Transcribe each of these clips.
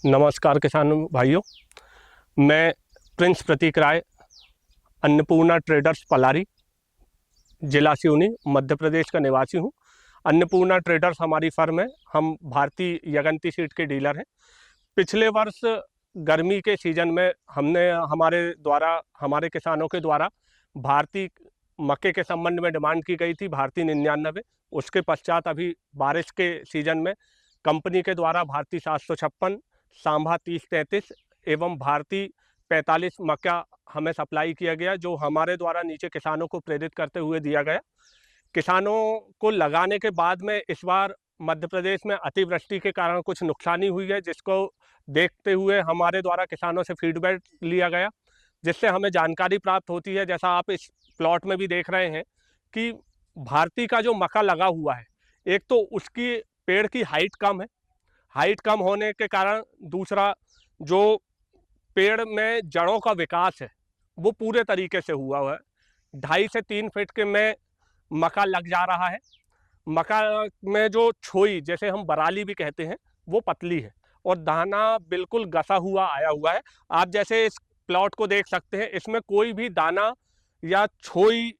नमस्कार किसान भाइयों। मैं प्रिंस प्रतीक राय, अन्नपूर्णा ट्रेडर्स पलारी, जिला सिवनी, मध्य प्रदेश का निवासी हूं। अन्नपूर्णा ट्रेडर्स हमारी फर्म है। हम भारतीय यगंती सीड के डीलर हैं। पिछले वर्ष गर्मी के सीजन में हमने हमारे किसानों के द्वारा भारतीय मक्के के संबंध में डिमांड की गई थी, भारतीय 99। उसके पश्चात अभी बारिश के सीजन में कंपनी के द्वारा भारतीय 756, सांभा 3033 एवं भारतीय 45 मक्का हमें सप्लाई किया गया, जो हमारे द्वारा नीचे किसानों को प्रेरित करते हुए दिया गया। किसानों को लगाने के बाद में इस बार मध्य प्रदेश में अतिवृष्टि के कारण कुछ नुकसानी हुई है, जिसको देखते हुए हमारे द्वारा किसानों से फीडबैक लिया गया, जिससे हमें जानकारी प्राप्त होती है। जैसा आप इस प्लॉट में भी देख रहे हैं कि भारतीय का जो मक्का लगा हुआ है, एक तो उसकी पेड़ की हाइट कम है। हाइट कम होने के कारण दूसरा, जो पेड़ में जड़ों का विकास है वो पूरे तरीके से हुआ है। 2.5 से 3 फीट के में मक्का लग जा रहा है। मक्का में जो छोई, जैसे हम बराली भी कहते हैं, वो पतली है और दाना बिल्कुल गसा हुआ आया हुआ है। आप जैसे इस प्लॉट को देख सकते हैं, इसमें कोई भी दाना या छोई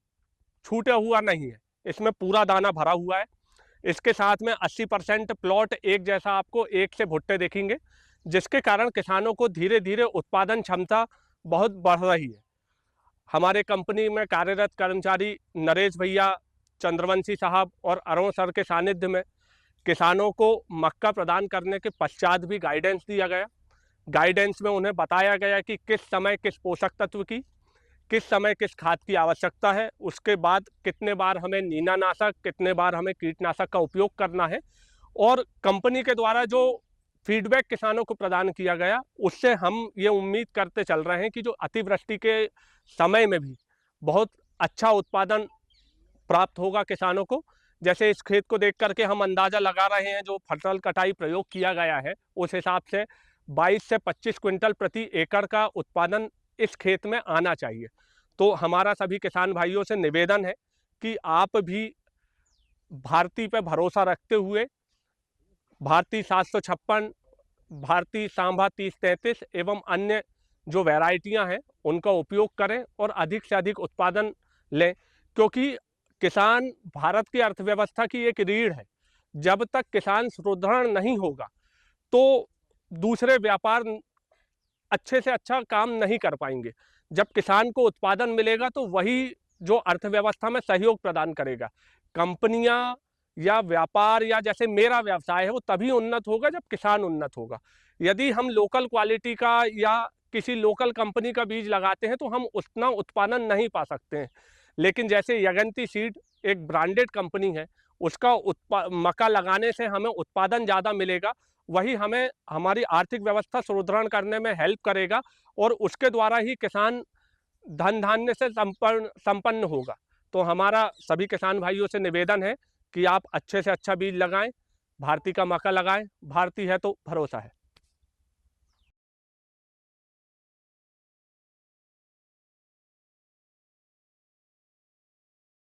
छूटा हुआ नहीं है, इसमें पूरा दाना भरा हुआ है। इसके साथ में 80% प्लॉट एक जैसा आपको एक से भुट्टे देखेंगे, जिसके कारण किसानों को धीरे धीरे उत्पादन क्षमता बहुत बढ़ रही है। हमारे कंपनी में कार्यरत कर्मचारी नरेश भैया, चंद्रवंशी साहब और अरुण सर के सानिध्य में किसानों को मक्का प्रदान करने के पश्चात भी गाइडेंस दिया गया। गाइडेंस में उन्हें बताया गया कि किस समय किस पोषक तत्व की, किस समय किस खाद की आवश्यकता है, उसके बाद कितने बार हमें नीनानाशक, कितने बार हमें कीटनाशक का उपयोग करना है। और कंपनी के द्वारा जो फीडबैक किसानों को प्रदान किया गया, उससे हम ये उम्मीद करते चल रहे हैं कि जो अतिवृष्टि के समय में भी बहुत अच्छा उत्पादन प्राप्त होगा किसानों को। जैसे इस खेत को देख करके हम अंदाजा लगा रहे हैं, जो फसल कटाई प्रयोग किया गया है उस हिसाब से 22 से 25 क्विंटल प्रति एकड़ का उत्पादन इस खेत में आना चाहिए। तो हमारा सभी किसान भाइयों से निवेदन है कि आप भी भारतीय पे भरोसा रखते हुए भारतीय 756, भारतीय सांभा 3033 एवं अन्य जो वैरायटियां हैं उनका उपयोग करें और अधिक से अधिक उत्पादन लें, क्योंकि किसान भारत की अर्थव्यवस्था की एक रीढ़ है। जब तक किसान सुदृढ़ नहीं होगा तो दूसरे व्यापार अच्छे से अच्छा काम नहीं कर पाएंगे। जब किसान को उत्पादन मिलेगा तो वही जो अर्थव्यवस्था में सहयोग प्रदान करेगा। कंपनियां या व्यापार या जैसे मेरा व्यवसाय है, वो तभी उन्नत होगा जब किसान उन्नत होगा। यदि हम लोकल क्वालिटी का या किसी लोकल कंपनी का बीज लगाते हैं तो हम उतना उत्पादन नहीं पा सकते हैं। लेकिन जैसे यगंती सीड एक ब्रांडेड कंपनी है, उसका मक्का लगाने से हमें उत्पादन ज़्यादा मिलेगा, वही हमें हमारी आर्थिक व्यवस्था सुदृढ़ करने में हेल्प करेगा और उसके द्वारा ही किसान धन धान्य से संपन्न होगा। तो हमारा सभी किसान भाइयों से निवेदन है कि आप अच्छे से अच्छा बीज लगाएं, भारतीय का मक्का लगाएं। भारतीय है तो भरोसा है।